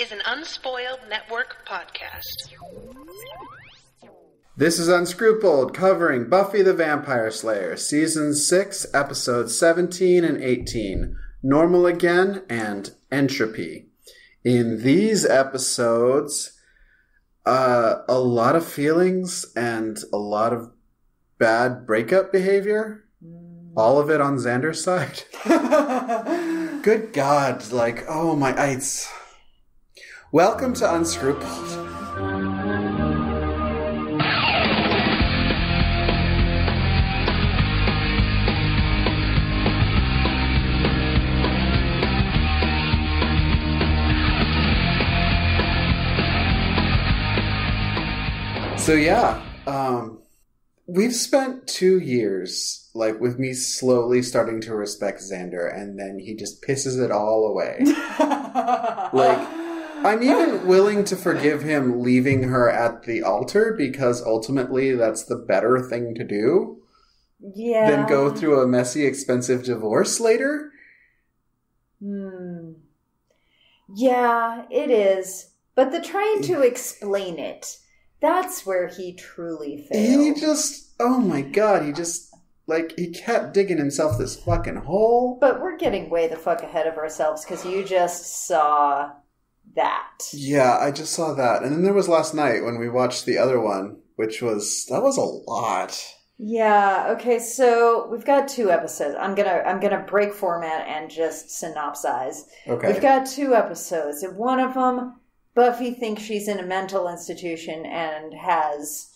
is an Unspoiled Network podcast. This is Unscrupled, covering Buffy the Vampire Slayer, Season 6, Episodes 17 and 18, Normal Again and Entropy. In these episodes, a lot of feelings and a lot of bad breakup behavior. All of it on Xander's side. Good God, oh my ites. Welcome to Unscrupled. So yeah, we've spent 2 years, with me slowly starting to respect Xander, and then he just pisses it all away. I'm even willing to forgive him leaving her at the altar, because ultimately that's the better thing to do. Yeah. Than go through a messy, expensive divorce later. Yeah, it is. But the trying to explain it... That's where he truly failed. Oh my God, he kept digging himself this fucking hole. But we're getting way the fuck ahead of ourselves, because you just saw that. Yeah, I just saw that. And then there was last night when we watched the other one, that was a lot. Yeah, okay, so we've got 2 episodes. I'm gonna break format and just synopsize. Okay. We've got 2 episodes, and one of them... Buffy thinks she's in a mental institution and has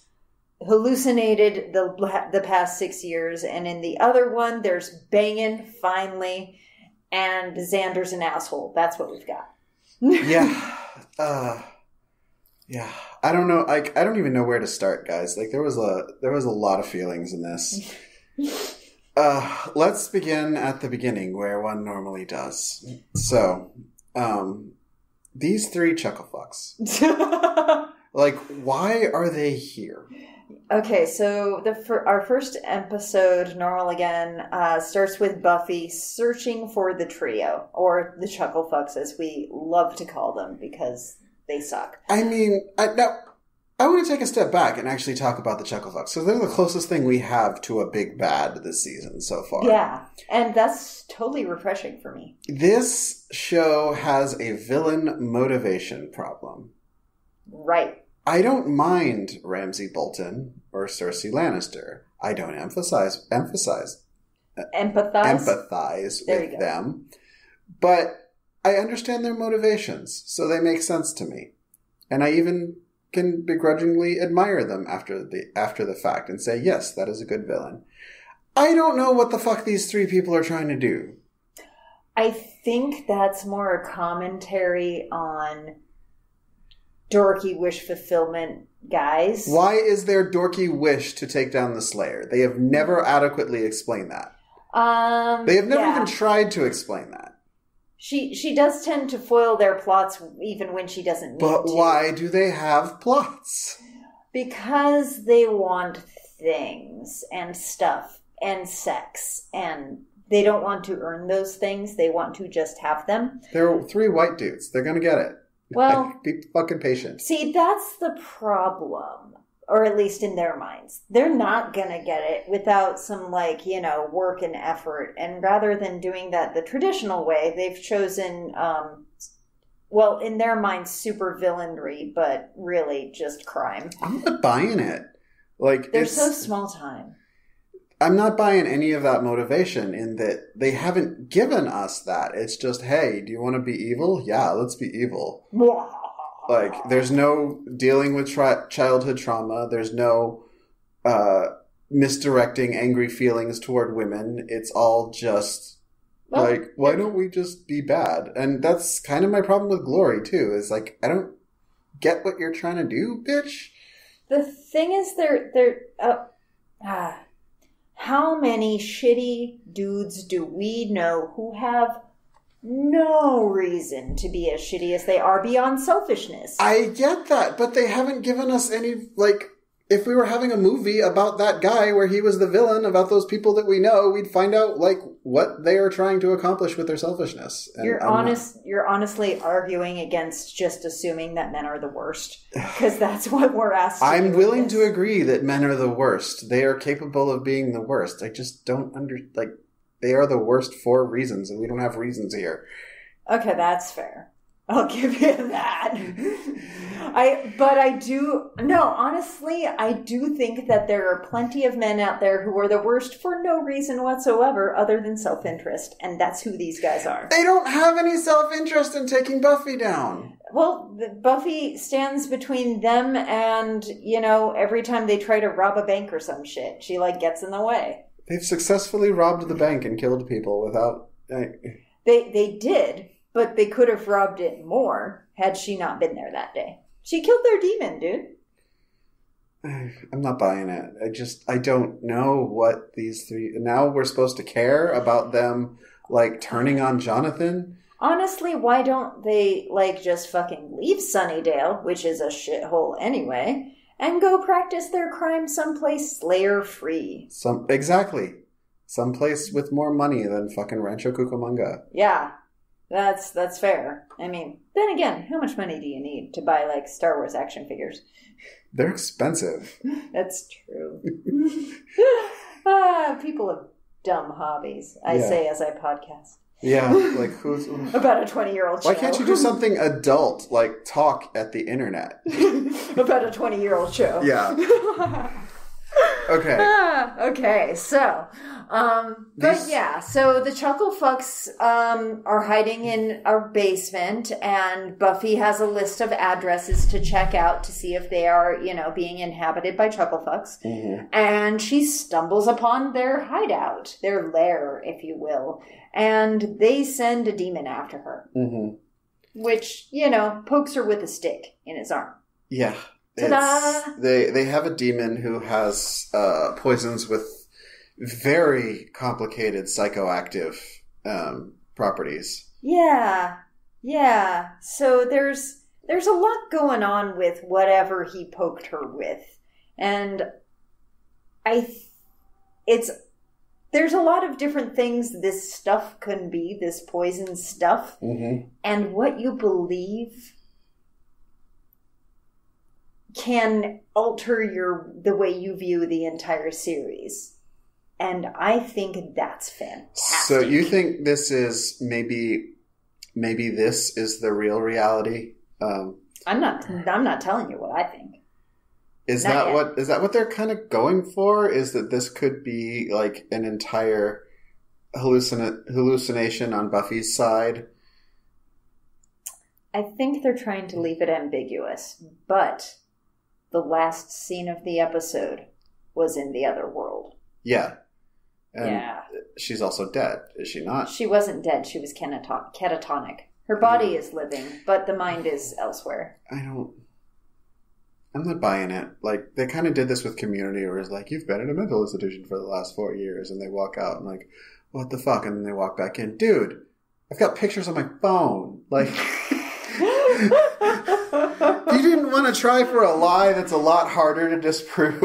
hallucinated the past 6 years. And in the other one, there's banging, finally, and Xander's an asshole. That's what we've got. Yeah. Yeah. I don't know. I don't even know where to start, guys. There was a lot of feelings in this. Let's begin at the beginning, where one normally does. So, these 3 chucklefucks. Why are they here? Okay, so our first episode, Normal Again, starts with Buffy searching for the trio, or the chucklefucks, as we love to call them, because they suck. I mean, I want to take a step back and actually talk about the chucklefucks, because they're the closest thing we have to a big bad this season so far. Yeah, and that's totally refreshing for me. This show has a villain motivation problem. Right. I don't mind Ramsay Bolton or Cersei Lannister. I don't empathize with them. But I understand their motivations, so they make sense to me. And I even can begrudgingly admire them after the fact and say, yes, that is a good villain. I don't know what the fuck these 3 people are trying to do. I think that's more a commentary on dorky wish fulfillment guys. Why is their dorky wish to take down the Slayer? They have never adequately explained that. They have never even tried to explain that. She does tend to foil their plots even when she doesn't need to. But why do they have plots? Because they want things and stuff and sex, and they don't want to earn those things. They want to just have them. They're 3 white dudes. They're going to get it. Well, be fucking patient. See, that's the problem. Or at least in their minds. They're not going to get it without some, work and effort. And rather than doing that the traditional way, they've chosen, in their minds, super villainry, but really just crime. I'm not buying it. They're so small time. I'm not buying any of that motivation in that they haven't given us that. It's just, hey, do you want to be evil? Yeah, let's be evil. There's no dealing with childhood trauma. There's no misdirecting angry feelings toward women. It's all just, why don't we just be bad? And that's kind of my problem with Glory, too, is, I don't get what you're trying to do, bitch. The thing is, how many shitty dudes do we know who have no reason to be as shitty as they are beyond selfishness? I get that, but they haven't given us any, if we were having a movie about that guy where he was the villain, about those people that we know, we'd find out, like, what they are trying to accomplish with their selfishness. And you're honestly arguing against just assuming that men are the worst, because that's what we're asked to do. I'm willing to agree that men are the worst. They are capable of being the worst. I just don't they are the worst for reasons, and we don't have reasons here. Okay, that's fair. I'll give you that. Honestly, I do think that there are plenty of men out there who are the worst for no reason whatsoever other than self-interest, and that's who these guys are. They don't have any self-interest in taking Buffy down. Well, Buffy stands between them and, every time they try to rob a bank or some shit, she, gets in the way. They've successfully robbed the bank and killed people without... They did, but they could have robbed it more had she not been there that day. She killed their demon, dude. I'm not buying it. I don't know what these three... Now we're supposed to care about them, turning on Jonathan? Honestly, why don't they, just fucking leave Sunnydale, which is a shithole anyway, and go practice their crime someplace Slayer-free? Exactly. Someplace with more money than fucking Rancho Cucamonga. Yeah. That's fair. I mean, then again, how much money do you need to buy, Star Wars action figures? They're expensive. That's true. People have dumb hobbies, I say as I podcast. Yeah, who's... About a 20-year-old show. Why can't you do something adult, talk at the internet? About a 20-year-old show. Yeah. Okay. Okay, so... so the Chuckle Fucks are hiding in a basement, and Buffy has a list of addresses to check out to see if they are, being inhabited by Chuckle Fucks. Mm-hmm. And she stumbles upon their hideout, their lair, if you will, and they send a demon after her. Mm-hmm. Which, pokes her with a stick in his arm. Yeah. Ta-da! They have a demon who has poisons with very complicated psychoactive properties. Yeah. So there's a lot going on with whatever he poked her with, and there's a lot of different things this stuff can be, this poison stuff, mm-hmm. and what you believe can alter the way you view the entire series. And I think that's fantastic. So you think this is maybe this is the real reality? I'm not telling you what I think. Is that what they're kind of going for? Is that this could be an entire hallucination on Buffy's side? I think they're trying to leave it ambiguous, but the last scene of the episode was in the other world. Yeah. And she's also dead, is she not? She wasn't dead. She was catatonic. Her body is living, but the mind is elsewhere. I'm not buying it. They kind of did this with Community, where it's you've been in a mental institution for the last 4 years, and they walk out and what the fuck? And then they walk back in. Dude, I've got pictures on my phone. You didn't want to try for a lie that's a lot harder to disprove.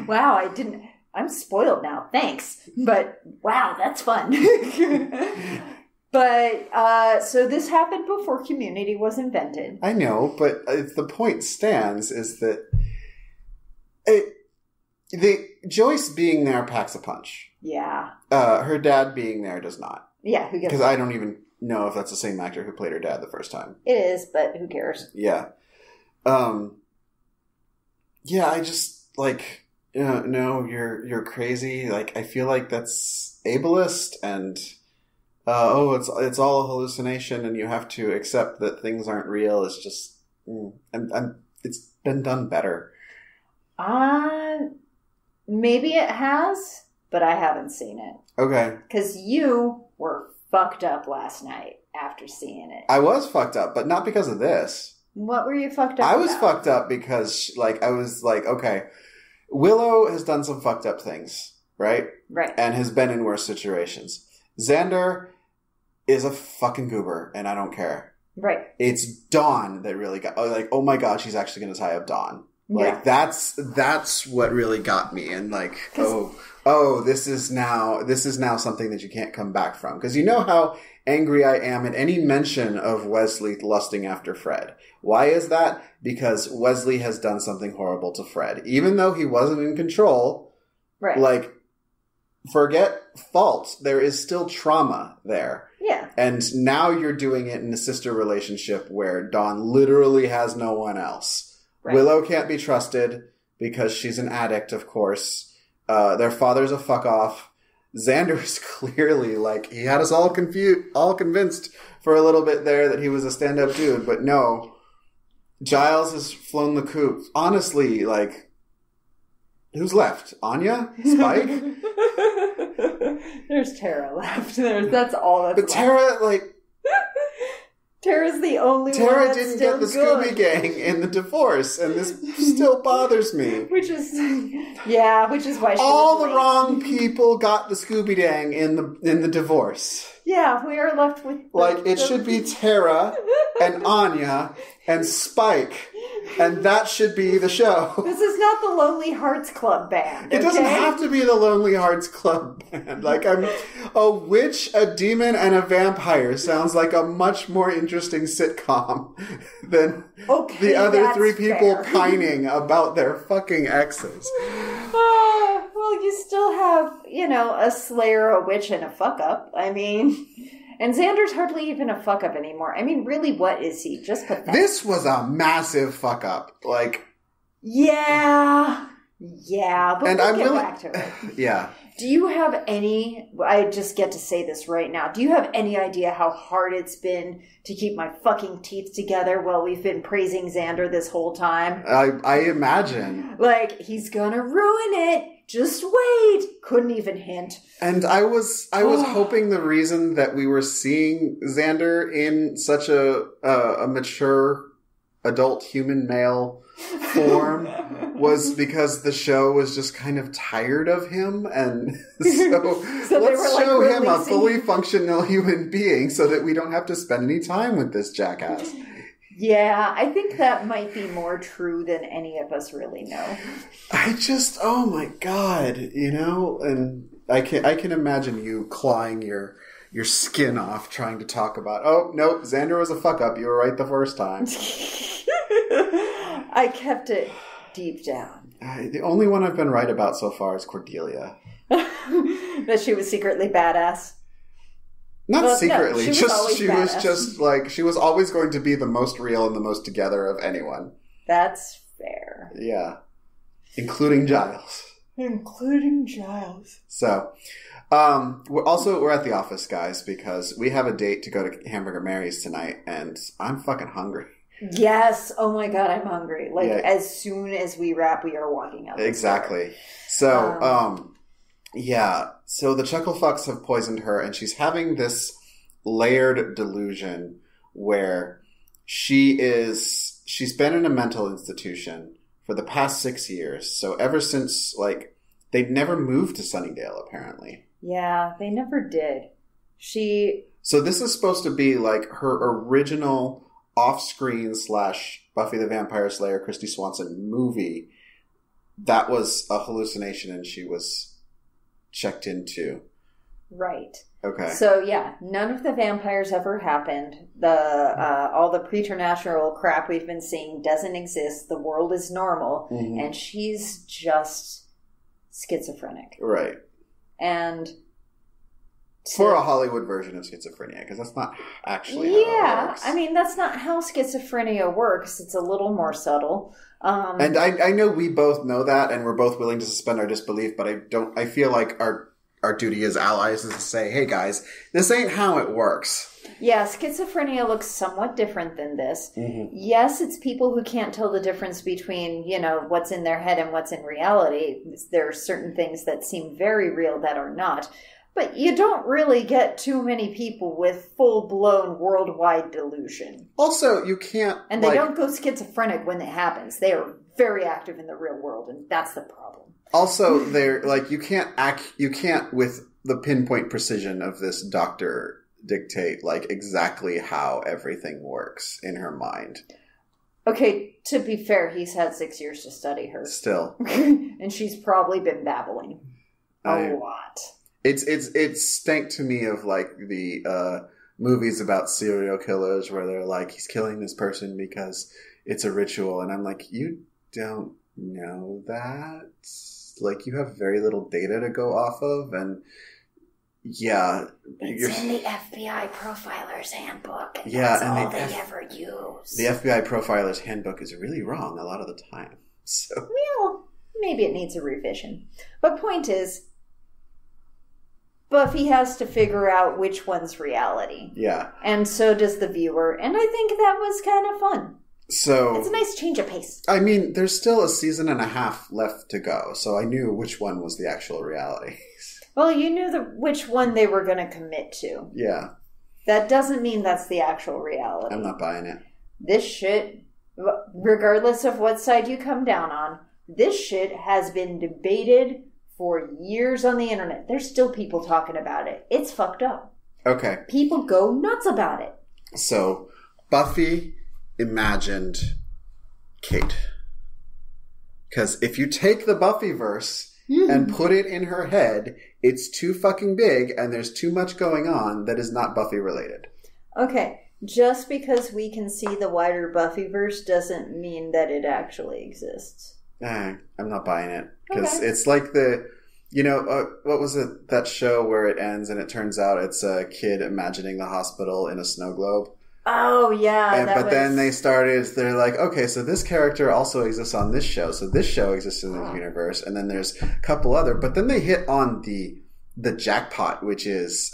Wow, I didn't... I'm spoiled now, thanks. But, wow, that's fun. But, so this happened before Community was invented. I know, but the point stands is that Joyce being there packs a punch. Yeah. Her dad being there does not. Yeah, who cares? Because I don't even know if that's the same actor who played her dad the first time. It is, but who cares? Yeah. I just, no, you're crazy. I feel like that's ableist and, it's all a hallucination and you have to accept that things aren't real. It's just, it's been done better. Maybe it has, but I haven't seen it. Okay. Because you were fucked up last night after seeing it. I was fucked up, but not because of this. What were you fucked up I was fucked up because, I was okay, Willow has done some fucked up things, right? Right. And has been in worse situations. Xander is a fucking goober, and I don't care. Right. It's Dawn that really got... oh my god, she's actually going to tie up Dawn. Like, that's what really got me. And like, this is now something that you can't come back from. Because you know how angry I am at any mention of Wesley lusting after Fred. Why is that? Because Wesley has done something horrible to Fred. Even though he wasn't in control, right. Like, forget fault. There is still trauma there. Yeah. And now you're doing it in a sister relationship where Dawn literally has no one else. Right. Willow can't be trusted because she's an addict, of course. Their father's a fuck off. Xander's clearly, like, he had us all convinced for a little bit there that he was a stand-up dude, but no. Giles has flown the coop. Honestly, like, who's left? Anya? Spike? There's Tara left. That's all that's left. But Tara, like... Tara's the only one Tara that's didn't still get the good. Scooby Gang in the divorce, and this still bothers me. Which is why she all was the late. wrong people got the Scooby Gang in the divorce. Yeah, we are left with it should be Tara and Anya and Spike, and that should be the show. This is not the Lonely Hearts Club band. It doesn't have to be the Lonely Hearts Club band. Like, a witch, a demon, and a vampire sounds like a much more interesting sitcom than the other three people pining about their fucking exes. Well, you still have, a slayer, a witch, and a fuck-up. I mean... And Xander's hardly even a fuck-up anymore. I mean, really, what is he? Just pathetic. This was a massive fuck-up. Like... Yeah, but and we'll get back to it. Yeah. Do you have any... I just get to say this right now. Do you have any idea how hard it's been to keep my fucking teeth together while we've been praising Xander this whole time? I imagine. Like, he's gonna ruin it. Just wait. Couldn't even hint. And I was hoping the reason that we were seeing Xander in such a mature adult human male form was because the show was just kind of tired of him, and so let's show him a fully functional human being so that we don't have to spend any time with this jackass. Yeah, I think that might be more true than any of us really know. Oh my God, and I can imagine you clawing your skin off trying to talk about, oh, nope, Xander was a fuck up. You were right the first time. I kept it deep down. The only one I've been right about so far is Cordelia. That she was secretly badass. Not secretly, no, she was always going to be the most real and the most together of anyone. That's fair. Yeah. Including Giles. So, we're at the office, guys, because we have a date to go to Hamburger Mary's tonight, and I'm fucking hungry. Yes. Oh my God, I'm hungry. As soon as we wrap, we are walking out. Exactly. So, yeah. So the Chucklefucks have poisoned her, and she's having this layered delusion where she's been in a mental institution for the past 6 years. So ever since, they'd never moved to Sunnydale, apparently. Yeah, they never did. So this is supposed to be, her original off-screen / Buffy the Vampire Slayer, Christy Swanson movie. That was a hallucination, and she was checked into. Right. Okay. So yeah, none of the vampires ever happened. All the preternatural crap we've been seeing doesn't exist. The world is normal, and she's just schizophrenic. Right. And for a Hollywood version of schizophrenia, because that's not actually how it works. I mean, that's not how schizophrenia works. It's a little more subtle. And I know we both know that, and we're both willing to suspend our disbelief, but I feel like our duty as allies is to say, hey guys, this ain't how it works. Yeah, schizophrenia looks somewhat different than this. Yes, it's people who can't tell the difference between, what's in their head and what's in reality. There are certain things that seem very real that are not. But you don't really get too many people with full-blown worldwide delusion. Also, you can't... And they don't go schizophrenic when it happens. They are very active in the real world, and that's the problem. Also, they're you can't with the pinpoint precision of this doctor dictate exactly how everything works in her mind. Okay, to be fair, he's had 6 years to study her. Still. And she's probably been babbling a lot. It stank to me of like the movies about serial killers where they're like, he's killing this person because it's a ritual. And I'm like, you don't know that. Like, you have very little data to go off of. And yeah. It's in the FBI Profiler's Handbook. And yeah, that's and all they ever use. The FBI Profiler's Handbook is really wrong a lot of the time. So, well, maybe it needs a revision. But point is, Buffy has to figure out which one's reality. Yeah. And so does the viewer. And I think that was kind of fun. So it's a nice change of pace. I mean, there's still a season and a half left to go, so I knew which one was the actual reality. Well, you knew which one they were going to commit to. Yeah. That doesn't mean that's the actual reality. I'm not buying it. This shit, regardless of what side you come down on, this shit has been debated for years on the internet. There's still people talking about it. It's fucked up. Okay. People go nuts about it. So, Buffy imagined Kate. Because if you take the Buffyverse and put it in her head, it's too fucking big and there's too much going on that is not Buffy related. Okay. Just because we can see the wider Buffyverse doesn't mean that it actually exists. I'm not buying it. Because it's like what was it, that show where it ends and it turns out it's a kid imagining the hospital in a snow globe? Oh, yeah. Then they're like, okay, so this character also exists on this show. So this show exists in this universe. And then there's a couple other. But then they hit on the jackpot, which is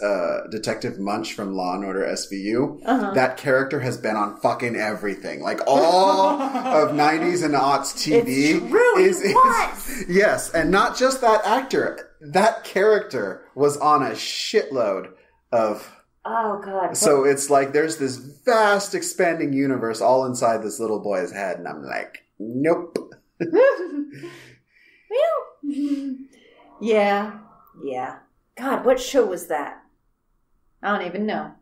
Detective Munch from Law & Order SVU. Uh-huh. That character has been on fucking everything. Like all of 90s and aughts TV. It's true, yes, and not just that actor. That character was on a shitload of... Oh, God. So it's like there's this vast expanding universe all inside this little boy's head. And I'm like, nope. Yeah. God, what show was that? I don't even know.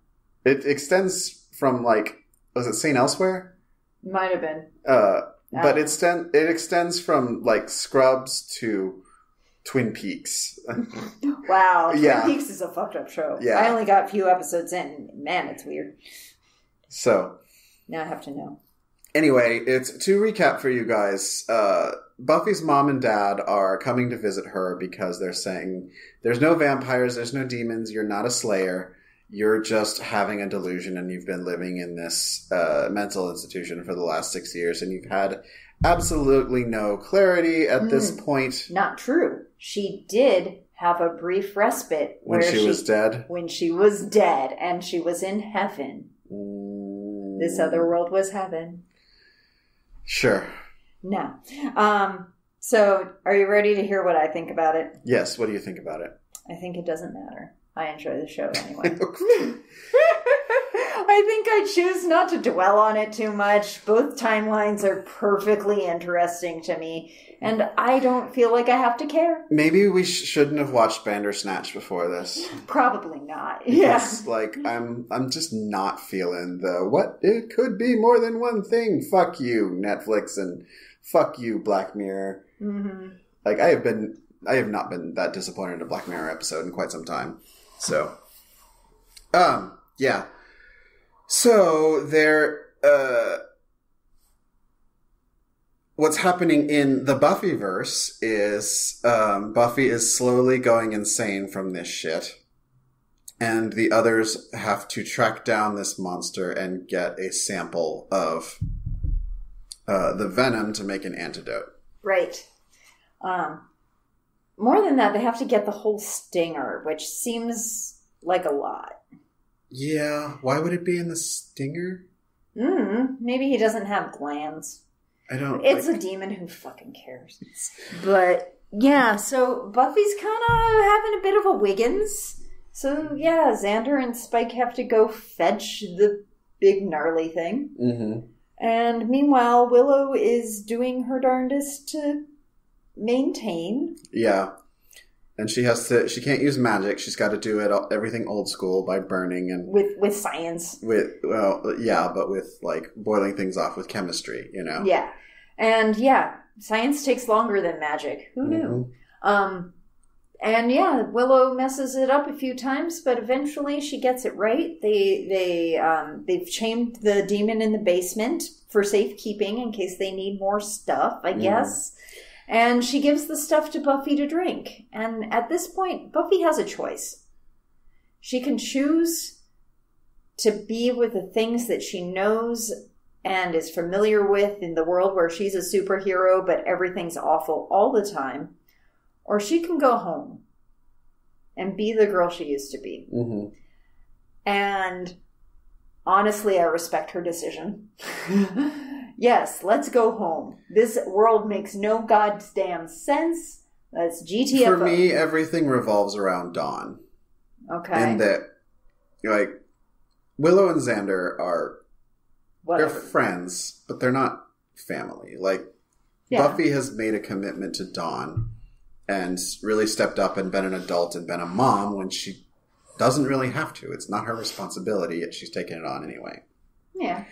It extends from was it St. Elsewhere? Might have been. But it extends from Scrubs to Twin Peaks. Wow. Twin Peaks is a fucked up show. Yeah. I only got a few episodes in. Man, it's weird. So. Now I have to know. Anyway, to recap for you guys, Buffy's mom and dad are coming to visit her because they're saying, there's no vampires, there's no demons, you're not a slayer, you're just having a delusion and you've been living in this mental institution for the last 6 years and you've had absolutely no clarity at this point. Not true. She did have a brief respite. When she was dead? When she was dead and she was in heaven. This other world was heaven. Sure. No. So, are you ready to hear what I think about it? Yes. What do you think about it? I think it doesn't matter. I enjoy the show anyway. I think I choose not to dwell on it too much. Both timelines are perfectly interesting to me, and I don't feel like I have to care. Maybe we shouldn't have watched Bandersnatch before this. Probably not. Because, I'm just not feeling it could be more than one thing. Fuck you, Netflix, and fuck you, Black Mirror. Mm-hmm. I have not been that disappointed in a Black Mirror episode in quite some time. So, yeah. So what's happening in the Buffyverse is Buffy is slowly going insane from this shit. And the others have to track down this monster and get a sample of the venom to make an antidote. Right. More than that, they have to get the whole stinger, which seems like a lot. Yeah, why would it be in the stinger? Maybe he doesn't have glands. It's a demon, who fucking cares? But, yeah, so Buffy's kind of having a bit of a Wiggins. So, yeah, Xander and Spike have to go fetch the big gnarly thing. Mm-hmm. And meanwhile, Willow is doing her darndest to maintain. Yeah. And she can't use magic. She's got to do everything old school by burning and... With science. But with, like, boiling things off with chemistry, you know? Yeah. And, science takes longer than magic. Who knew? And Willow messes it up a few times, but eventually she gets it right. They've chained the demon in the basement for safekeeping in case they need more stuff, I guess. And she gives the stuff to Buffy to drink. And at this point, Buffy has a choice. She can choose to be with the things that she knows and is familiar with in the world where she's a superhero, but everything's awful all the time. Or she can go home and be the girl she used to be. Mm-hmm. And honestly, I respect her decision. Yes, let's go home. This world makes no goddamn sense. That's GTFO. For me, everything revolves around Dawn. Okay. And that, like, Willow and Xander are... They're friends, but they're not family. Like, Buffy has made a commitment to Dawn and really stepped up and been an adult and been a mom when she doesn't really have to. It's not her responsibility, yet she's taking it on anyway. Yeah.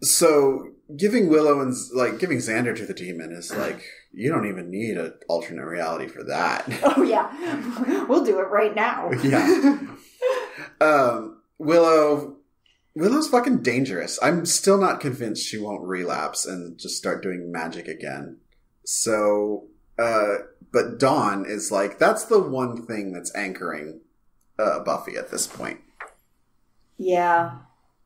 So giving Willow and giving Xander to the demon is like, you don't even need an alternate reality for that. Oh yeah, we'll do it right now. Yeah. Willow's fucking dangerous. I'm still not convinced she won't relapse and just start doing magic again. So, but Dawn is like, that's the one thing that's anchoring Buffy at this point. Yeah.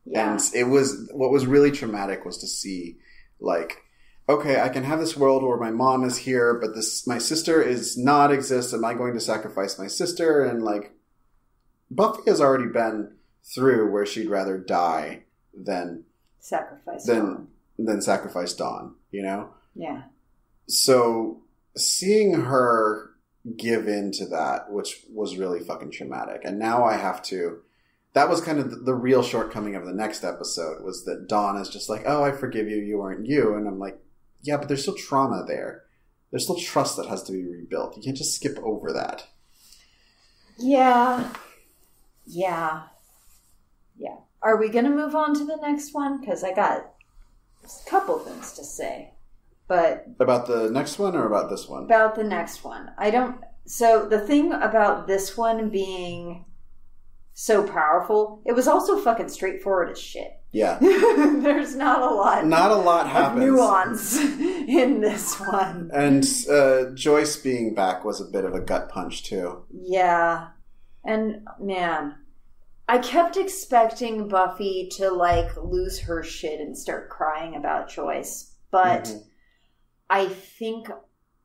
Yeah. And what was really traumatic was to see, like, okay, I can have this world where my mom is here, but my sister is not exist. Am I going to sacrifice my sister? And, like, Buffy has already been through where she'd rather die than sacrifice Dawn, you know? Yeah. So seeing her give in to that, which was really fucking traumatic. And now I have to... That was kind of the real shortcoming of the next episode, was that Dawn is just like, oh, I forgive you, you weren't you. And I'm like, yeah, but there's still trauma there. There's still trust that has to be rebuilt. You can't just skip over that. Yeah. Yeah. Yeah. Are we going to move on to the next one? Because I got a couple things to say. But about the next one or about this one? About the next one. So the thing about this one being... so powerful. It was also fucking straightforward as shit. Yeah. There's not a lot happens. Of nuance in this one. And Joyce being back was a bit of a gut punch too. Yeah. And man, I kept expecting Buffy to like lose her shit and start crying about Joyce. But I think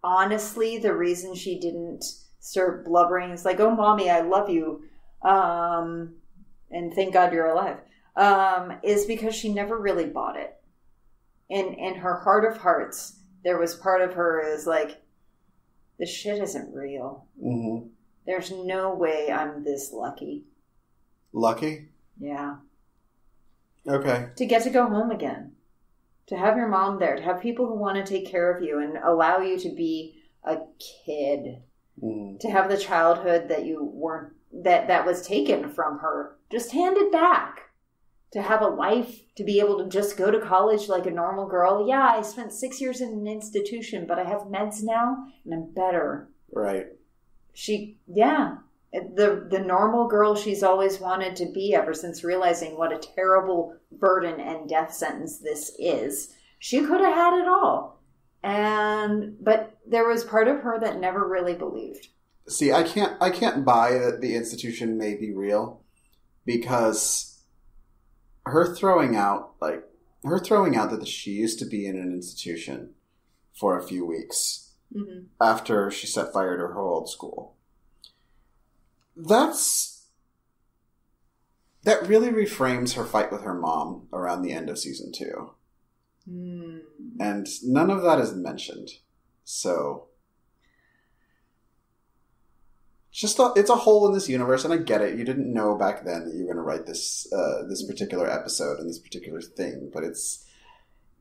honestly the reason she didn't start blubbering is like, oh mommy, I love you. And thank God you're alive, is because she never really bought it. In her heart of hearts, there was part of her is like, this shit isn't real. Mm-hmm. There's no way I'm this lucky. Lucky? Yeah. Okay. To get to go home again. To have your mom there. To have people who want to take care of you and allow you to be a kid. Mm. To have the childhood that you weren't, that was taken from her, just handed back. To have a life, to be able to just go to college like a normal girl. Yeah, I spent 6 years in an institution, but I have meds now, and I'm better. Right. The normal girl she's always wanted to be ever since realizing what a terrible burden and death sentence this is. She could have had it all. But there was part of her that never really believed. See, I can't buy that the institution may be real, because her throwing out that she used to be in an institution for a few weeks after she set fire to her old school. That really reframes her fight with her mom around the end of season 2. Mm. And none of that is mentioned. So it's a hole in this universe, and I get it. You didn't know back then that you were going to write this particular episode and this particular thing, but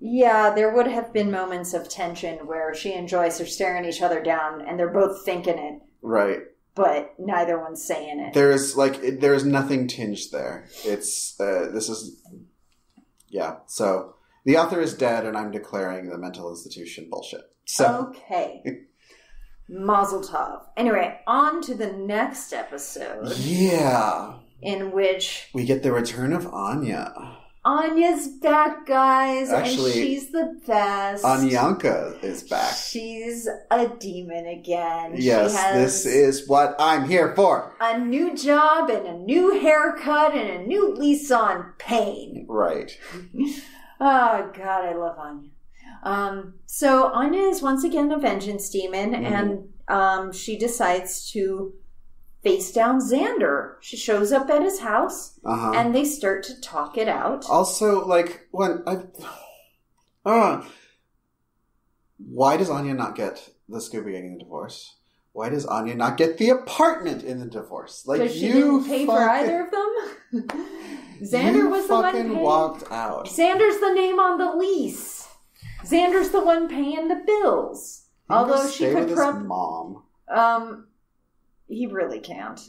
Yeah, there would have been moments of tension where she and Joyce are staring each other down and they're both thinking it. Right. But neither one's saying it. There's nothing tinged there. So the author is dead and I'm declaring the mental institution bullshit. So. Okay. Mazel tov. Anyway, on to the next episode. Yeah. In which... we get the return of Anya. Anya's back, guys. Actually, and she's the best. Anyanka is back. She's a demon again. Yes, this is what I'm here for. A new job and a new haircut and a new lease on pain. Right. Oh, God, I love Anya. So Anya is once again a vengeance demon, and she decides to face down Xander. She shows up at his house, and they start to talk it out. Also, why does Anya not get the Scooby Gang in the divorce? Why does Anya not get the apartment in the divorce? Because she didn't pay for either of them? Xander was the one paying. Walked out. Xander's the name on the lease. Xander's the one paying the bills. Although she could his mom. He really can't.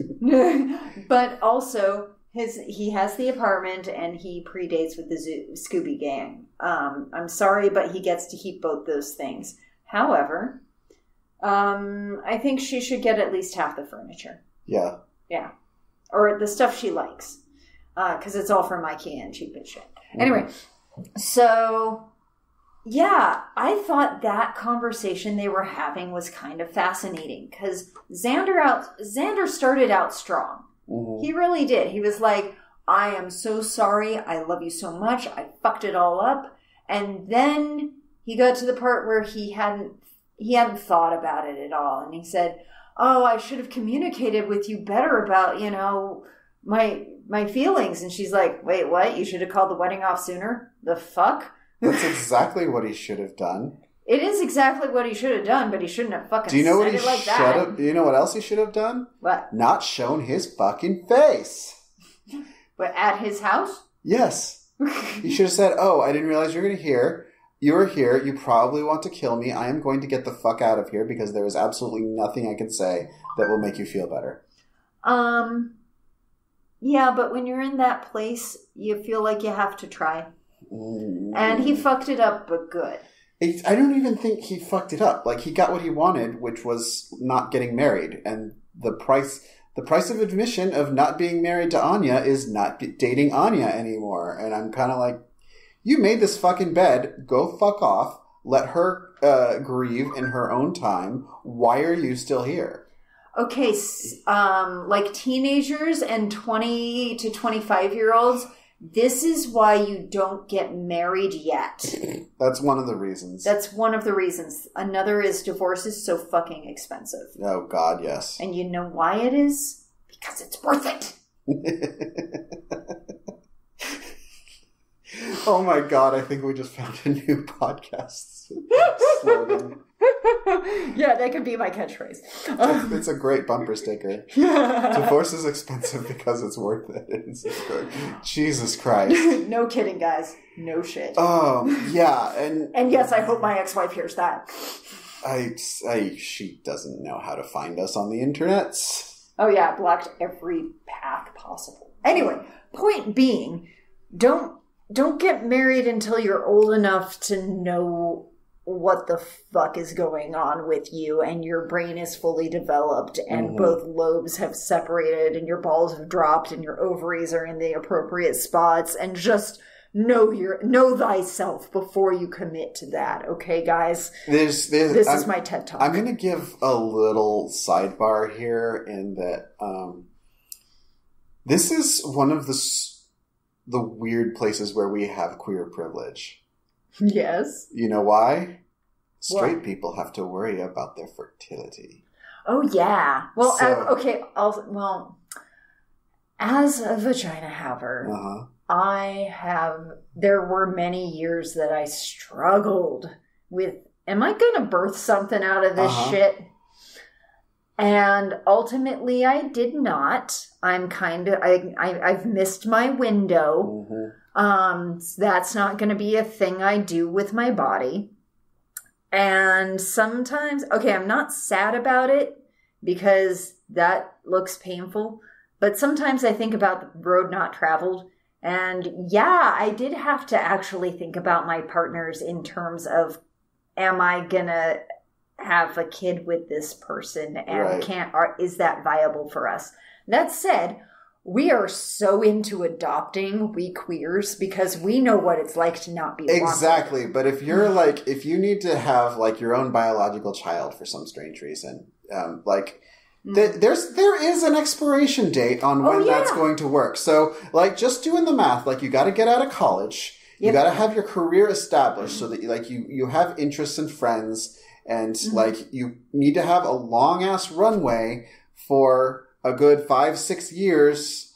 But also, he has the apartment and he predates with the Scooby Gang. I'm sorry, but he gets to keep both those things. However, I think she should get at least half the furniture. Yeah. Yeah. Or the stuff she likes. Because it's all from IKEA and cheap as shit. Anyway, so... yeah, I thought that conversation they were having was kind of fascinating because Xander started out strong. Mm-hmm. He really did. He was like, I am so sorry. I love you so much. I fucked it all up. And then he got to the part where he hadn't thought about it at all. And he said, oh, I should have communicated with you better about, my feelings. And she's like, wait, what? You should have called the wedding off sooner? The fuck? That's exactly what he should have done. It is exactly what he should have done, but he shouldn't have fucking said it like that. Do you know what else he should have done? What? Not shown his fucking face. But at his house? Yes. He should have said, oh, I didn't realize you were here. You were here. You probably want to kill me. I am going to get the fuck out of here because there is absolutely nothing I can say that will make you feel better. Yeah, but when you're in that place, you feel like you have to try. And he fucked it up, but good. I don't even think he fucked it up. Like, he got what he wanted, which was not getting married. And the price of admission of not being married to Anya is not dating Anya anymore. And I'm kind of like, you made this fucking bed. Go fuck off. Let her grieve in her own time. Why are you still here? Okay, like teenagers and 20 to 25-year-olds... this is why you don't get married yet. That's one of the reasons. That's one of the reasons. Another is divorce is so fucking expensive. Oh, God, yes. And you know why it is? Because it's worth it. Oh, my God. I think we just found a new podcast slogan. Yeah, that could be my catchphrase. It's a great bumper sticker. Divorce is expensive because it's worth it. It's good. Jesus Christ. No kidding, guys. No shit. Yeah, and yes, I hope my ex-wife hears that. She doesn't know how to find us on the internet. Oh yeah, blocked every path possible. Anyway, point being, don't get married until you're old enough to know what the fuck is going on with you and your brain is fully developed and both lobes have separated and your balls have dropped and your ovaries are in the appropriate spots, and just know thyself before you commit to that. Okay, guys? This is my TED Talk. I'm going to give a little sidebar here in that this is one of the weird places where we have queer privilege. Yes. You know why? Straight people have to worry about their fertility. Oh, yeah. Well, as a vagina haver, there were many years that I struggled with, am I going to birth something out of this shit? And ultimately I did not. I've missed my window. That's not going to be a thing I do with my body. And sometimes, okay, I'm not sad about it because that looks painful. But sometimes I think about the road not traveled. And yeah, I did have to actually think about my partners in terms of, am I going to have a kid with this person? And is that viable for us? That said, we are so into adopting, we queers, because we know what it's like to not be wanted. Exactly. But if you're like, if you need to have like your own biological child for some strange reason, there is an expiration date on when that's going to work. So, like, just doing the math, like, you got to get out of college. You got to have your career established so that, like, you have interests and friends. And, like, you need to have a long-ass runway for a good 5-6 years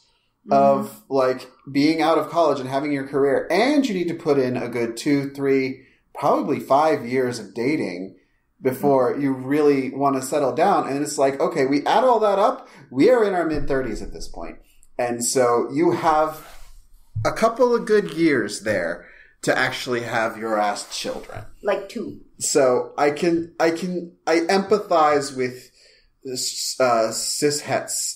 of, like, being out of college and having your career. And you need to put in a good 2, 3, probably 5 years of dating before you really want to settle down. And it's like, okay, we add all that up. We are in our mid-30s at this point. And so you have a couple of good years there to actually have your ass children. Like 2. So I empathize with cishets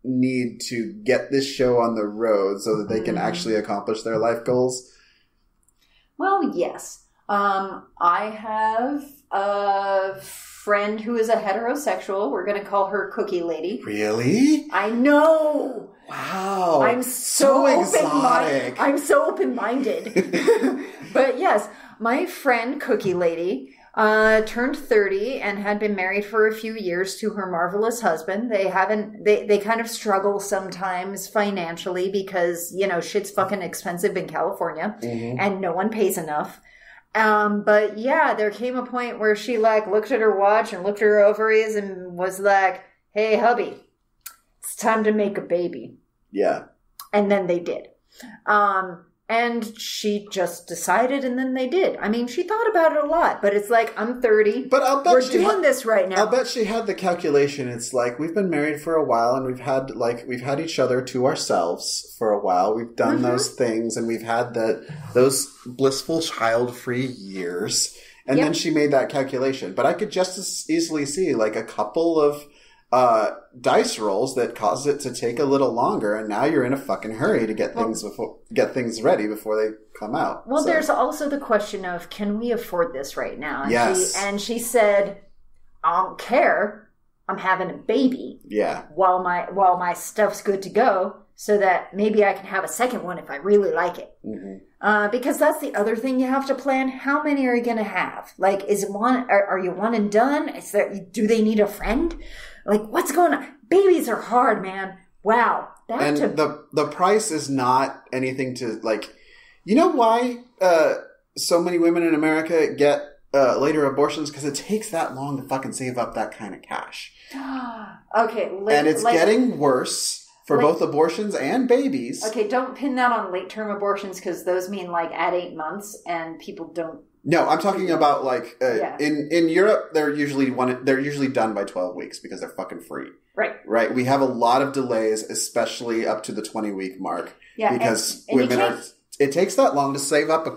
need to get this show on the road so that they can actually accomplish their life goals. Well, yes. I have a friend who is a heterosexual. We're going to call her Cookie Lady. Really? I know. Wow. I'm so exotic. I'm so open-minded. But yes, my friend Cookie Lady turned 30 and had been married for a few years to her marvelous husband. They kind of struggle sometimes financially because, you know, shit's fucking expensive in California and no one pays enough. But yeah, there came a point where she like looked at her watch and looked at her ovaries and was like, "Hey, hubby, it's time to make a baby." Yeah. And then they did. And she just decided, and then they did. I mean, she thought about it a lot, but it's like, I'm 30. But I'll bet we're doing this right now. I'll bet she had the calculation. It's like, we've been married for a while, and we've had each other to ourselves for a while. We've done those things, and we've had those blissful child-free years. And then she made that calculation. But I could just as easily see, like, a couple of dice rolls that caused it to take a little longer, and now you're in a fucking hurry to get things ready before they come out. Well, there's also the question of, can we afford this right now? And yes. She said, "I don't care. I'm having a baby. Yeah. While my stuff's good to go, so that maybe I can have a second one if I really like it." Because that's the other thing you have to plan. How many are you going to have? Like, is one? Are you one and done? Do they need a friend? Like, what's going on? Babies are hard, man. Wow. The price is not anything to, like... You know why so many women in America get later abortions? Because it takes that long to fucking save up that kind of cash. Okay. And it's getting worse for both abortions and babies. Okay, don't pin that on late-term abortions, because those mean, like, at 8 months, and people don't... No, I'm talking about like in Europe they're usually done by 12 weeks because they're fucking free. Right. We have a lot of delays, especially up to the 20-week mark. Yeah, because it takes that long to save up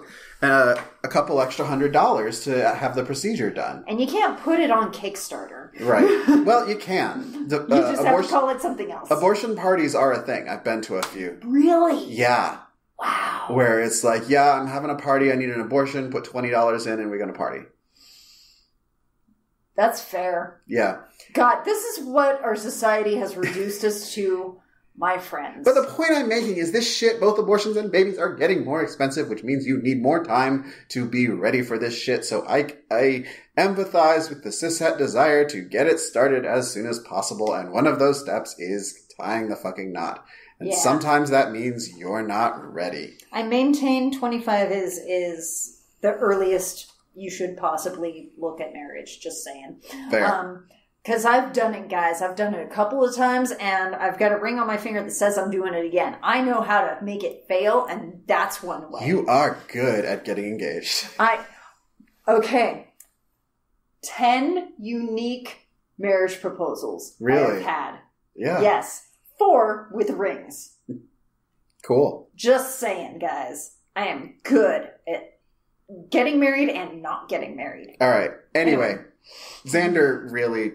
a couple extra $100 to have the procedure done. And you can't put it on Kickstarter. Right. Well, you can. You just have to call it something else. Abortion parties are a thing. I've been to a few. Really? Yeah. Wow. Where it's like, yeah, I'm having a party, I need an abortion, put $20 in and we're going to party. That's fair. Yeah. God, this is what our society has reduced us to, my friends. But the point I'm making is this shit, both abortions and babies are getting more expensive, which means you need more time to be ready for this shit. So I empathize with the cishet desire to get it started as soon as possible. And one of those steps is tying the fucking knot. And sometimes that means you're not ready. I maintain 25 is the earliest you should possibly look at marriage, just saying. Fair. Because I've done it, guys. I've done it a couple of times, and I've got a ring on my finger that says I'm doing it again. I know how to make it fail, and that's one way. You are good at getting engaged. Okay. 10 unique marriage proposals really? I have had. Yeah. Yes. 4 with rings. Cool. Just saying, guys. I am good at getting married and not getting married. All right. Anyway, Xander really...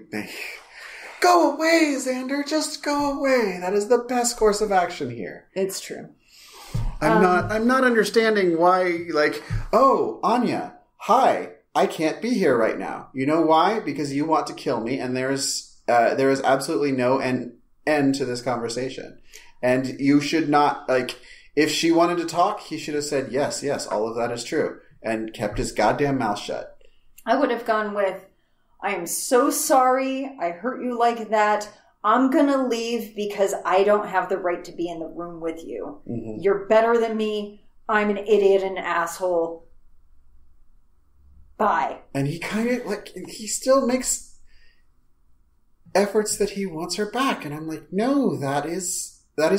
Go away, Xander. Just go away. That is the best course of action here. It's true. I'm not understanding why, like, oh, Anya, hi, I can't be here right now. You know why? Because you want to kill me, and there is absolutely no end to this conversation. And you should not, like, if she wanted to talk, he should have said, yes, all of that is true, and kept his goddamn mouth shut. I would have gone with, I am so sorry, I hurt you like that. I'm gonna leave because I don't have the right to be in the room with you. Mm-hmm. You're better than me. I'm an idiot and an asshole. Bye. And he kind of, like, he still makes efforts that he wants her back. And I'm like, no, that is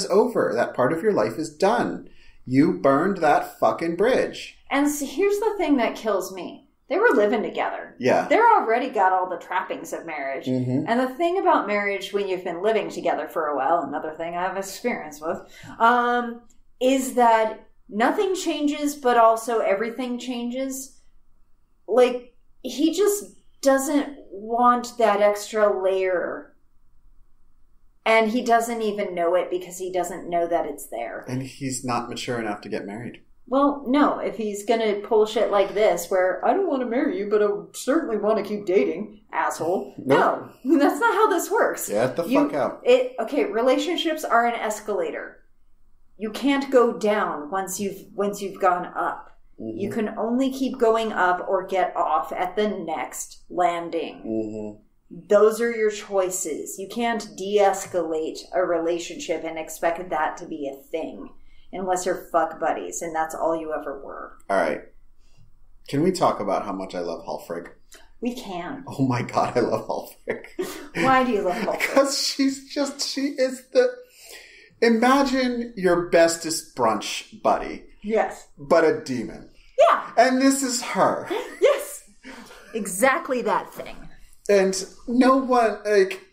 over. That part of your life is done. You burned that fucking bridge. And so here's the thing that kills me. They were living together. Yeah. They're already got all the trappings of marriage. Mm-hmm. And the thing about marriage when you've been living together for a while, another thing I have experience with, is that nothing changes, but also everything changes. Like, he just doesn't want that extra layer. And he doesn't even know it because he doesn't know that it's there. And he's not mature enough to get married. Well, no, if he's going to pull shit like this, where I don't want to marry you, but I certainly want to keep dating, asshole. Nope. No, that's not how this works. Get the fuck out. Okay, relationships are an escalator. You can't go down once you've gone up. Mm-hmm. You can only keep going up or get off at the next landing. Mm-hmm. Those are your choices. You can't de-escalate a relationship and expect that to be a thing. Unless you're fuck buddies, and that's all you ever were. All right. Can we talk about how much I love Hallfrigg? We can. Oh my god, I love Hallfrigg. Why do you love Hallfrigg? Because she is the... Imagine your bestest brunch buddy. Yes. But a demon. Yeah. And this is her. Yes. Exactly that thing. And no one, like...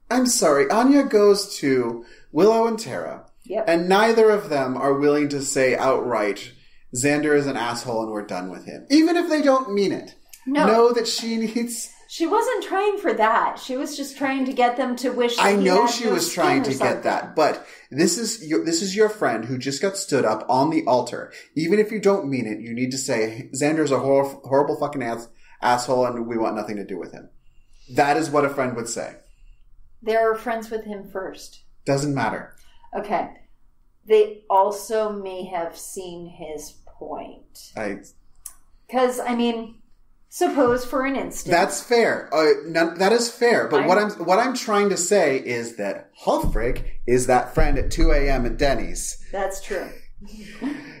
I'm sorry, Anya goes to Willow and Tara... Yep. And neither of them are willing to say outright, Xander is an asshole and we're done with him. Even if they don't mean it. No. Know that she needs... She wasn't trying for that. She was just trying to get them to wish that I know she was trying to get that. But this is your friend who just got stood up on the altar. Even if you don't mean it, you need to say, Xander's a horrible fucking asshole and we want nothing to do with him. That is what a friend would say. They were friends with him first. Doesn't matter. Okay. They also may have seen his point. Because, I mean, suppose for an instant... That's fair. That is fair. But what I'm trying to say is that Hallfrigg is that friend at 2 a.m. at Denny's. That's true.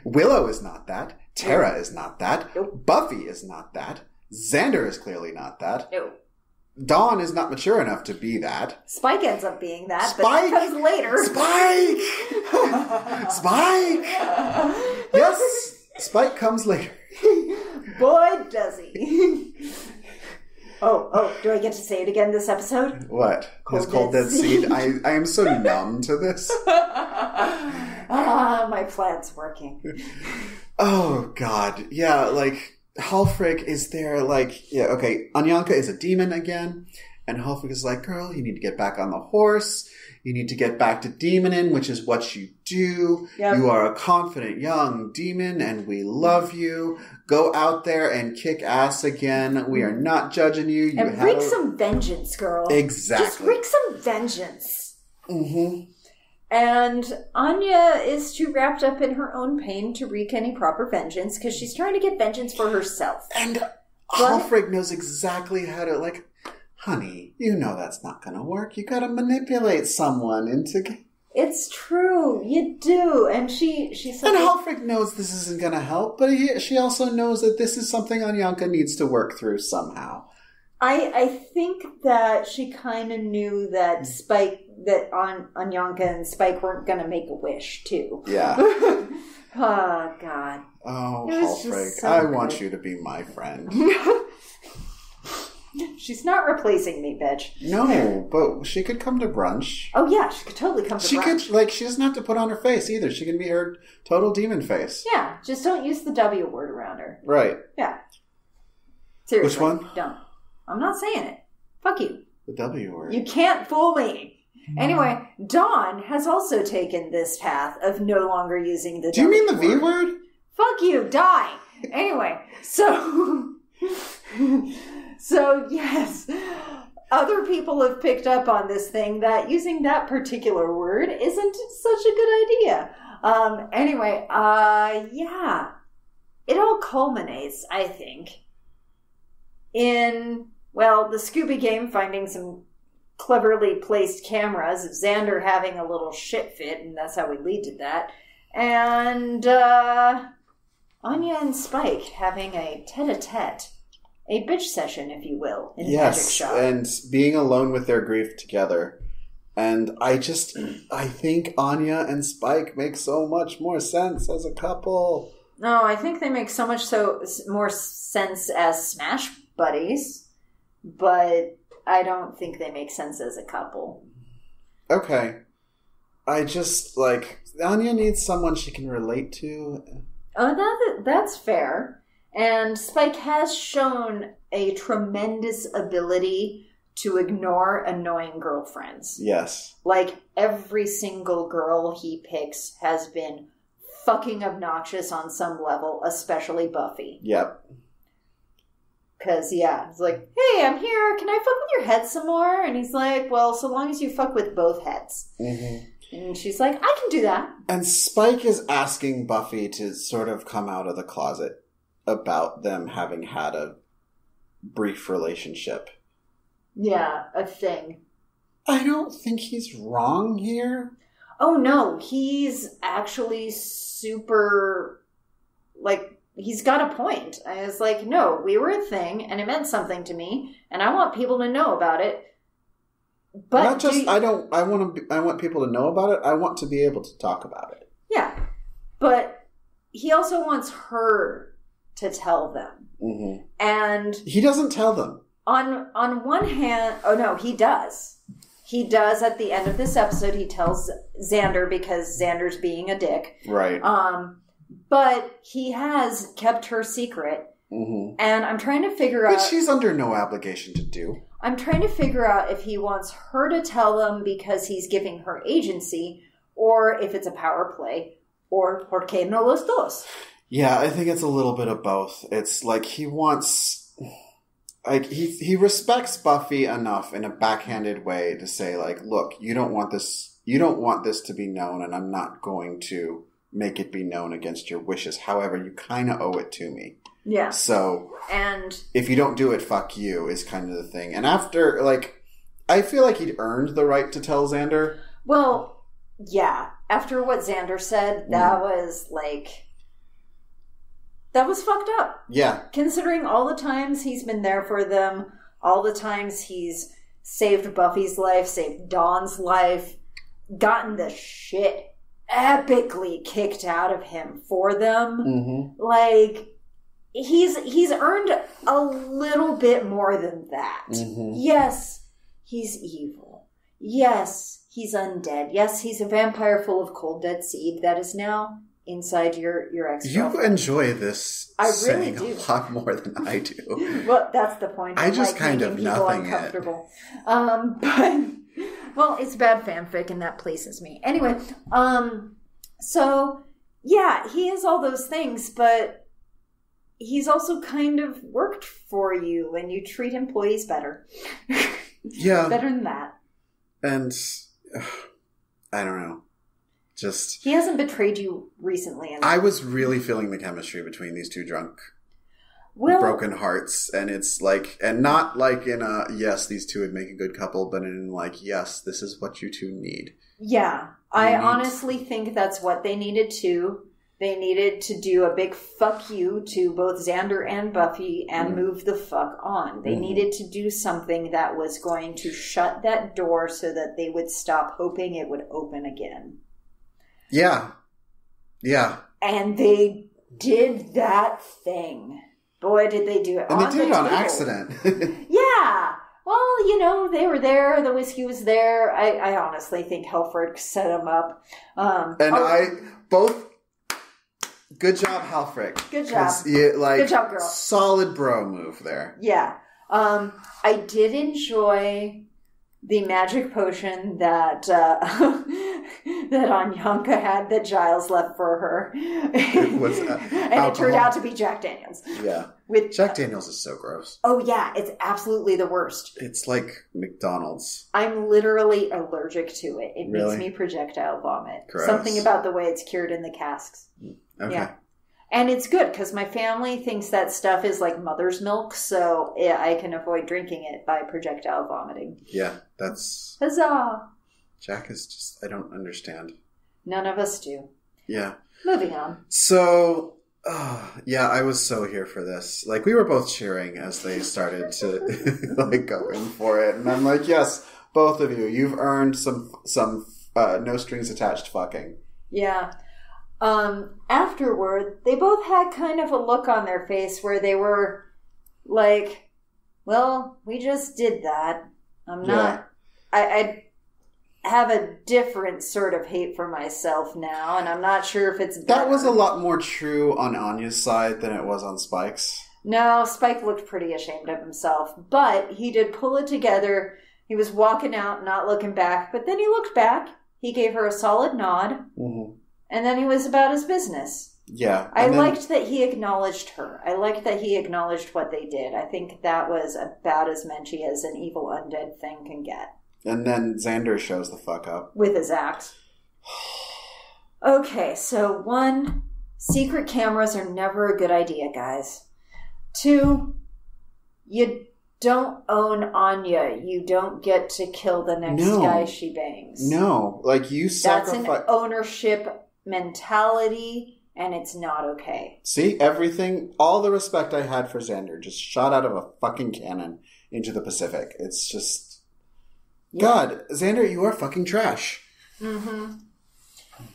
Willow is not that. Tara is not that. Nope. Buffy is not that. Xander is clearly not that. Nope. Dawn is not mature enough to be that. Spike ends up being that, Spike? But that comes later. Spike! Spike! Yes, Spike comes later. Boy, does he. Oh, do I get to say it again this episode? What? His cold dead seed? I am so numb to this. My plan's working. Oh, God. Yeah, like... Hallfrigg is there, like, yeah, okay, Anyanka is a demon again, and Hallfrigg is like, girl, you need to get back on the horse, you need to get back to demoning, which is what you do. Yep. You are a confident young demon, and we love you. Go out there and kick ass again. We are not judging you. And wreak some vengeance, girl. Exactly. Just wreak some vengeance. Mm-hmm. And Anya is too wrapped up in her own pain to wreak any proper vengeance because she's trying to get vengeance for herself. And Hallfrigg knows exactly how to, like, honey, you know that's not going to work. You got to manipulate someone into... It's true. You do. And she's like... And Hallfrigg knows this isn't going to help, but she also knows that this is something Anyanka needs to work through somehow. I think that she kind of knew that Anyanka and Spike weren't going to make a wish, too. Yeah. Oh, God. Oh, Hallfrigg, so I want you to be my friend. She's not replacing me, bitch. No, but she could come to brunch. Oh, yeah, she could totally come to brunch. She doesn't have to put on her face either. She can be her total demon face. Yeah, just don't use the W word around her. Right. Yeah. Seriously. Which one? Don't. I'm not saying it. Fuck you. The W word. You can't fool me. Anyway, Dawn has also taken this path of no longer using the Do you W mean the V word? Fuck you, die. Anyway, so yes, other people have picked up on this thing that using that particular word isn't such a good idea. Anyway, yeah, it all culminates, I think, in, well, the Scooby Game finding some cleverly placed cameras of Xander having a little shit fit, and that's how we lead to that. And Anya and Spike having a tete-a-tete, a bitch session, if you will, in a magic shop. And being alone with their grief together. And I think Anya and Spike make so much more sense as a couple. No, I think they make so much more sense as Smash buddies, but I don't think they make sense as a couple. Okay. I just, Anya needs someone she can relate to. Oh, that's fair. And Spike has shown a tremendous ability to ignore annoying girlfriends. Yes. Every single girl he picks has been fucking obnoxious on some level, especially Buffy. Yep. Because, yeah, it's like, hey, I'm here. Can I fuck with your head some more? And he's like, well, so long as you fuck with both heads. Mm-hmm. And she's like, I can do that. And Spike is asking Buffy to sort of come out of the closet about them having had a brief relationship. Yeah, a thing. I don't think he's wrong here. Oh, no. He's actually super, he's got a point. I was like, no, we were a thing, and it meant something to me, and I want people to know about it. But not just I want people to know about it. I want to be able to talk about it. Yeah, but he also wants her to tell them, and he doesn't tell them. On one hand, oh no, he does. He does at the end of this episode. He tells Xander because Xander's being a dick, right? But he has kept her secret, and I'm trying to figure out. But she's under no obligation to do. I'm trying to figure out if he wants her to tell them because he's giving her agency, or if it's a power play, or ¿por qué no los dos? Yeah, I think it's a little bit of both. It's like he wants, he respects Buffy enough in a backhanded way to say, look, you don't want this to be known, and I'm not going to make it be known against your wishes. However, you kind of owe it to me. Yeah. So, and if you don't do it, fuck you, is kind of the thing. And after, I feel like he'd earned the right to tell Xander. Well, yeah. After what Xander said, that was, that was fucked up. Yeah. Considering all the times he's been there for them, all the times he's saved Buffy's life, saved Dawn's life, gotten the shit epically kicked out of him for them. He's earned a little bit more than that. Yes, he's evil. Yes, he's undead. Yes, he's a vampire full of cold dead seed that is now inside your ex-girlfriend. You enjoy this I saying really do. a lot more than I do. Well, that's the point. I just kind of nothing uncomfortable. But well, it's bad fanfic, and that pleases me. Anyway, so yeah, he is all those things, but he's also kind of worked for you, and you treat employees better. Yeah. Better than that. And I don't know. Just he hasn't betrayed you recently. I was really feeling the chemistry between these two broken hearts, and it's and not in a yes, these two would make a good couple, but in yes, this is what you two need. Yeah, I honestly think that's what they needed to. They needed to do a big fuck you to both Xander and Buffy and move the fuck on. They needed to do something that was going to shut that door so that they would stop hoping it would open again. Yeah. Yeah. And they did that thing. Boy, did they do it. And they did it on accident. Yeah. well, they were there. The whiskey was there. I honestly think Helfrich set him up. Good job, Helfrich. Good job. Good job, girl. Solid bro move there. Yeah. I did enjoy the magic potion that Anyanka had that Giles left for her. What's that? And it turned out to be Jack Daniels. Yeah. Jack Daniels is so gross. Oh, yeah. It's absolutely the worst. It's like McDonald's. I'm literally allergic to it. It Really? makes me projectile vomit. Gross. Something about the way it's cured in the casks. Okay. Yeah. And it's good because my family thinks that stuff is like mother's milk, so I can avoid drinking it by projectile vomiting. Yeah, that's... Huzzah! Jack is just... I don't understand. None of us do. Yeah. Moving on. So, yeah, I was so here for this. Like, we were both cheering as they started to, like, go in for it. And I'm like, yes, both of you, you've earned some no strings attached fucking. Yeah. Afterward, they both had kind of a look on their face where they were like, well, we just did that. I'm not... I have a different sort of hate for myself now, and I'm not sure if it's better. That was a lot more true on Anya's side than it was on Spike's. No, Spike looked pretty ashamed of himself, but he did pull it together. He was walking out, not looking back, but then he looked back. He gave her a solid nod, and then he was about his business. Yeah. I liked that he acknowledged her. I liked that he acknowledged what they did. I think that was about as menschy as an evil undead thing can get. And then Xander shows the fuck up. With his axe. Okay, so 1, secret cameras are never a good idea, guys. 2, you don't own Anya. You don't get to kill the next guy she bangs. No, like you sacrifice... That's an ownership mentality, and it's not okay. See, everything, all the respect I had for Xander just shot out of a fucking cannon into the Pacific. It's just... Yeah. God, Xander, you are fucking trash. Mm-hmm.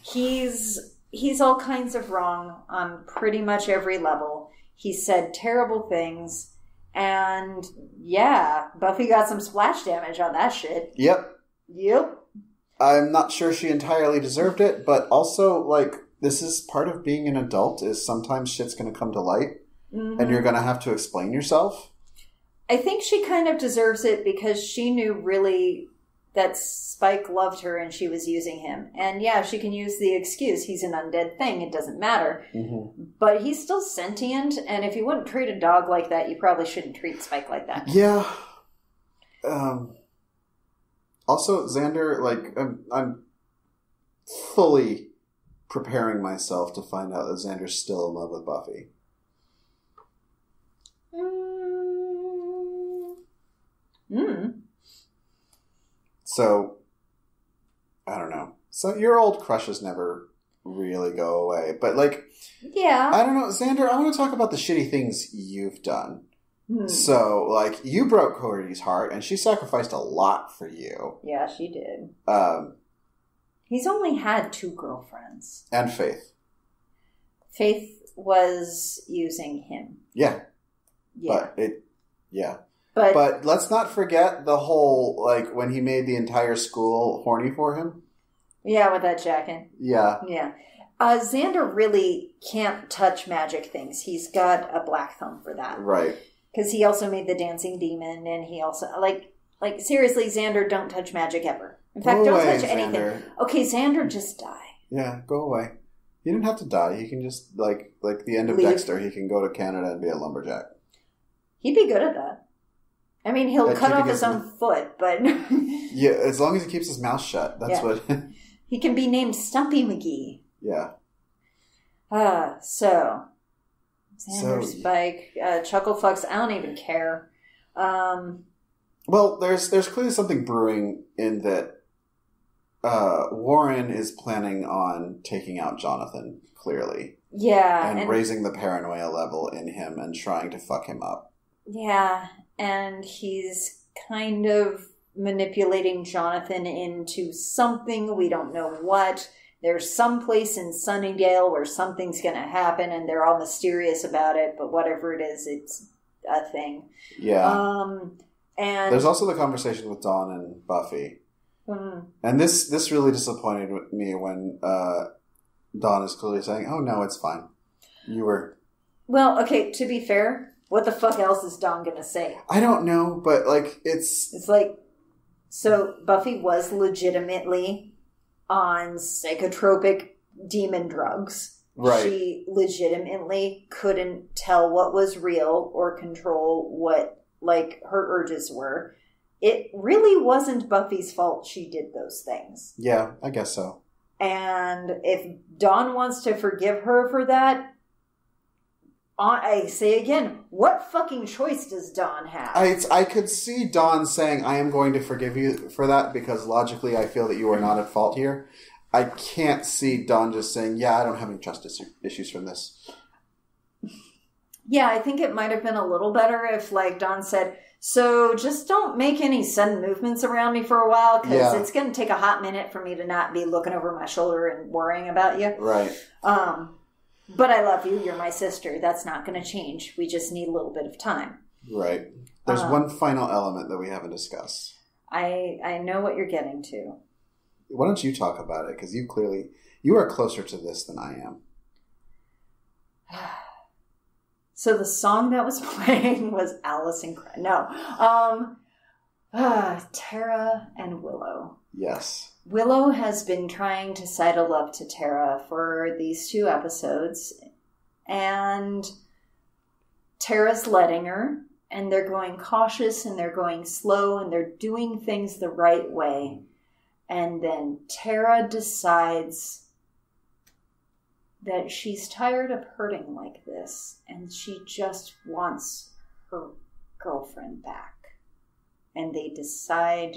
He's all kinds of wrong on pretty much every level. He said terrible things, and yeah, Buffy got some splash damage on that shit. Yep. I'm not sure she entirely deserved it, but also, like, this is part of being an adult, is sometimes shit's going to come to light, and you're going to have to explain yourself. I think she kind of deserves it because she knew really that Spike loved her and she was using him. And yeah, she can use the excuse, he's an undead thing, it doesn't matter. But he's still sentient, and if you wouldn't treat a dog like that, you probably shouldn't treat Spike like that. Yeah. Also, Xander, like, I'm fully preparing myself to find out that Xander's still in love with Buffy. So, I don't know. So your old crushes never really go away. But, like, yeah, I don't know. Xander, I want to talk about the shitty things you've done. So, like, you broke Cody's heart, and she sacrificed a lot for you. Yeah, she did. He's only had 2 girlfriends. And Faith. Faith was using him. Yeah. Yeah. But let's not forget the whole, like, when he made the entire school horny for him. Yeah, with that jacket. Yeah. Yeah. Xander really can't touch magic things. He's got a black thumb for that. Right. Because he also made the dancing demon, and he also, like seriously, Xander, don't touch magic ever. In fact, don't touch anything. Xander. Okay, Xander, just die. Yeah, go away. He didn't have to die. He can just, like the end of Dexter, he can go to Canada and be a lumberjack. He'd be good at that. I mean, he'll cut off his own foot, but... Yeah, as long as he keeps his mouth shut. That's what... He can be named Stumpy McGee. Yeah. So... Xander, Spike, Chucklefucks, I don't even care. Well, there's clearly something brewing in that Warren is planning on taking out Jonathan, clearly. Yeah. And raising the paranoia level in him and trying to fuck him up. Yeah, and he's kind of manipulating Jonathan into something, we don't know what. There's some place in Sunnydale where something's going to happen, and they're all mysterious about it, but whatever it is, it's a thing. Yeah. And there's also the conversation with Dawn and Buffy. Mm. And this really disappointed me when Dawn is clearly saying, "Oh no, it's fine. You were." Well, okay. To be fair, what the fuck else is Dawn gonna say? I don't know, but like it's like, so Buffy was legitimately on psychotropic demon drugs. Right. She legitimately couldn't tell what was real or control what like her urges were. It really wasn't Buffy's fault she did those things. Yeah, I guess so. And if Dawn wants to forgive her for that, I say again, what fucking choice does Dawn have? I could see Dawn saying, "I am going to forgive you for that because logically I feel that you are not at fault here." I can't see Dawn just saying, "Yeah, I don't have any trust issues from this." Yeah, I think it might have been a little better if like Dawn said, "So just don't make any sudden movements around me for a while because it's going to take a hot minute for me to not be looking over my shoulder and worrying about you." Right. But I love you. You're my sister. That's not going to change. We just need a little bit of time. Right. There's one final element that we haven't discussed. I know what you're getting to. Why don't you talk about it? Because you are closer to this than I am. So the song that was playing was Alice in Christ. No. Tara and Willow. Yes. Willow has been trying to sidle up to Tara for these 2 episodes, and Tara's letting her, and they're going cautious, and they're going slow, and they're doing things the right way. And then Tara decides that she's tired of hurting like this, and she just wants her girlfriend back. And they decide,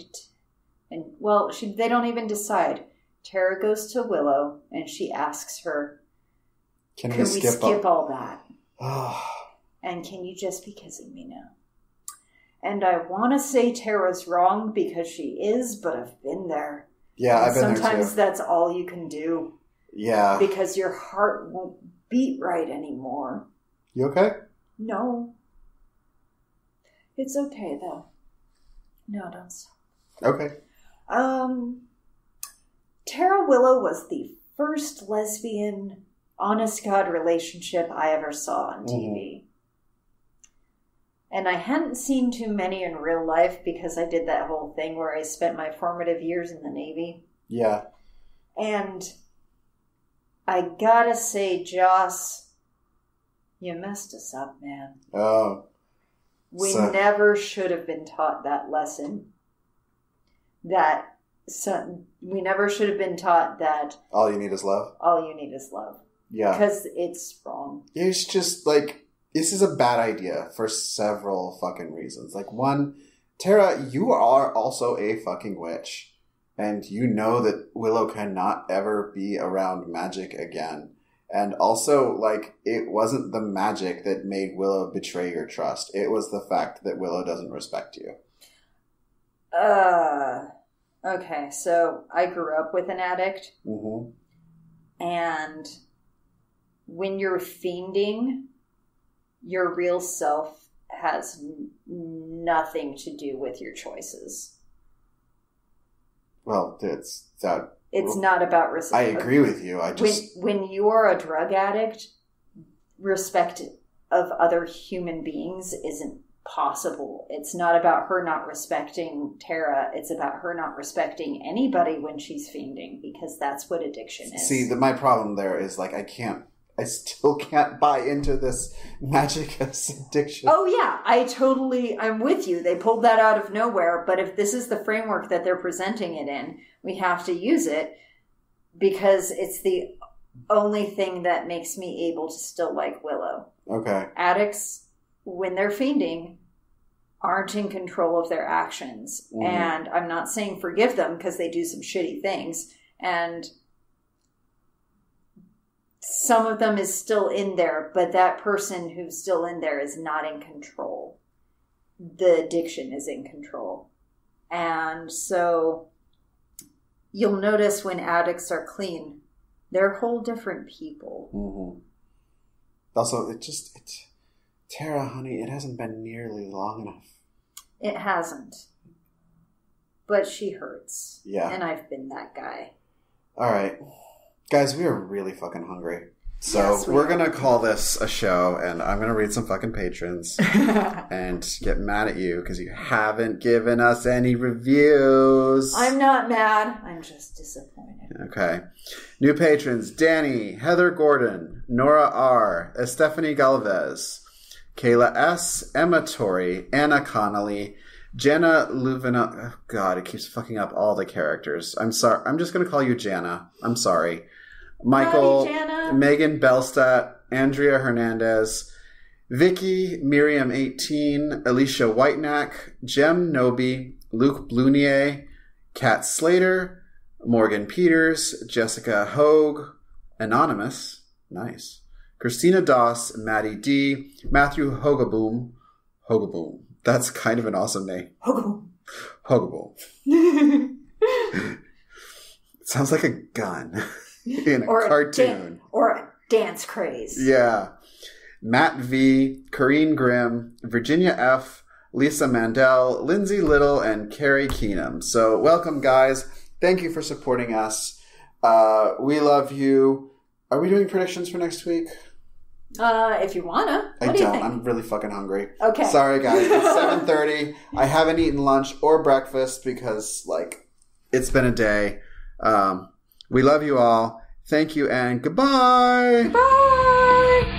they don't even decide. Tara goes to Willow, and she asks her, Can we skip all that? And can you just be kissing me now? And I want to say Tara's wrong because she is, but I've been there. Yeah, I've been there too. Sometimes that's all you can do. Yeah. Because your heart won't beat right anymore. You okay? No. It's okay, though. No, don't stop. Okay. Tara Willow was the first lesbian, honest-God relationship I ever saw on TV. And I hadn't seen too many in real life because I did that whole thing where I spent my formative years in the Navy. Yeah. And I gotta say, Joss, you messed us up, man. Oh. We never should have been taught that lesson. We never should have been taught that all you need is love. All you need is love. Yeah. Because it's wrong. It's just like, this is a bad idea for several fucking reasons. Like, one, Tara, you are also a fucking witch. And you know that Willow cannot ever be around magic again. And also, like, it wasn't the magic that made Willow betray your trust. It was the fact that Willow doesn't respect you. Okay, so I grew up with an addict. Mm-hmm. And when you're fiending, your real self has nothing to do with your choices. Well, it's not about respect. I agree with you. When you're a drug addict, respect of other human beings isn't possible. It's not about her not respecting Tara. It's about her not respecting anybody when she's fiending, because that's what addiction is. See, my problem there is, like, I still can't buy into this magic as addiction. Oh yeah, I'm with you. They pulled that out of nowhere, but if this is the framework that they're presenting it in, we have to use it because it's the only thing that makes me able to still like Willow. Okay. Addicts, when they're fiending, aren't in control of their actions. Mm. And I'm not saying forgive them because they do some shitty things. And some of them is still in there, but that person who's still in there is not in control. The addiction is in control. And so you'll notice when addicts are clean, they're whole different people. Mm-hmm. Also, Tara, honey, it hasn't been nearly long enough. It hasn't. But she hurts. Yeah. And I've been that guy. All right. Guys, we are really fucking hungry. So Yes, we're going to call this a show, and I'm going to read some fucking patrons and get mad at you because you haven't given us any reviews. I'm not mad. I'm just disappointed. Okay. New patrons: Danny, Heather Gordon, Nora R., Stephanie Galvez, Kayla S., Emma Torrey, Anna Connolly, Jana Luvina. Oh, God, it keeps fucking up all the characters. I'm sorry. I'm just going to call you Jana. I'm sorry. Michael, Megan Belstadt, Andrea Hernandez, Vicky, Miriam 18, Alicia Whitenack, Jem Noby, Luke Blunier, Kat Slater, Morgan Peters, Jessica Hogue, Anonymous, nice, Christina Doss, Maddie D, Matthew Hogaboom, that's kind of an awesome name. Hogaboom. It sounds like a gun. In a cartoon. Or a dance craze. Yeah. Matt V, Corrine Grimm, Virginia F, Lisa Mandel, Lindsay Little, and Carrie Keenum. So welcome, guys. Thank you for supporting us. We love you. Are we doing predictions for next week? If you wanna. What do you think? I'm really fucking hungry. Okay. Sorry, guys. It's 7:30. I haven't eaten lunch or breakfast because, it's been a day. We love you all. Thank you and goodbye. Goodbye.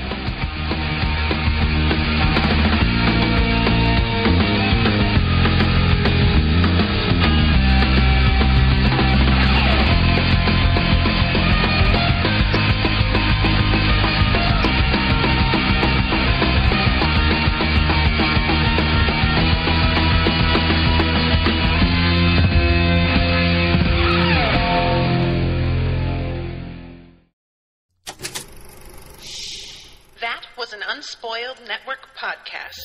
That was an Unspoiled Network podcast.